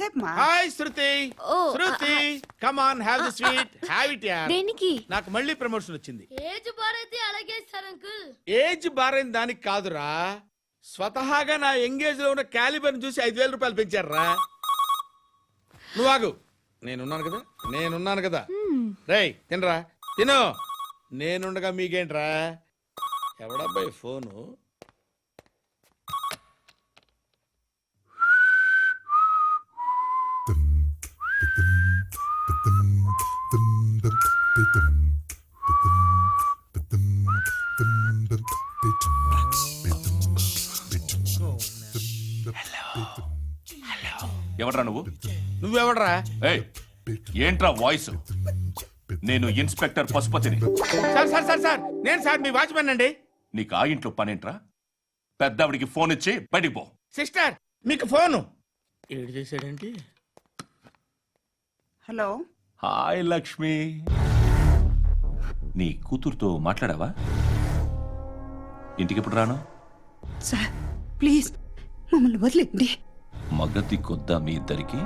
ఎంతసేపు మా hi Shruti. Shruti come on have the sweet have it yeah. దేనికి? నాకు మళ్ళీ ప్రమోషన్ వచ్చింది. ఏజ్ బారైతే అలాగే సార్ అంకుల్. ఏజ్ బారైన దానికి కాదురా, స్వతహాగా నా ఎంగేజ్ లో ఉన్న క్యాలిబర్ చూసి 5,000 రూపాయలు పెంచారా. నువ్వు ఆగు, నేనున్నాను కదా. రేయ్ తినరా తిను. నేనుండగా మీకేంట్రా. ఎవడబ్బాయి ఫోను? ఎవడ్రా నువ్వు? నువ్వెవడరా? ఏయ్, ఏంట్రా వాయిస్? నేను ఇన్స్పెక్టర్ పశుపతిని. సార్ సార్ సార్ సార్ నేను సార్ మీ వాచ్మెన్ అండి. నీకు ఆ ఇంట్లో పనేంట్రా? పెద్దవిడికి ఫోన్ ఇచ్చి బయటికి పో. సిస్టర్ మీకు ఫోను. ఏడు చేశాడేంటి? హలో. హాయ్ లక్ష్మి, నీ కూతురుతో మాట్లాడావా? ఇంటికి ఎప్పుడు రాను? సార్ ప్లీజ్ మమ్మల్ని వదిలేండి. మగతి కొద్దా మీ ఇద్దరికి?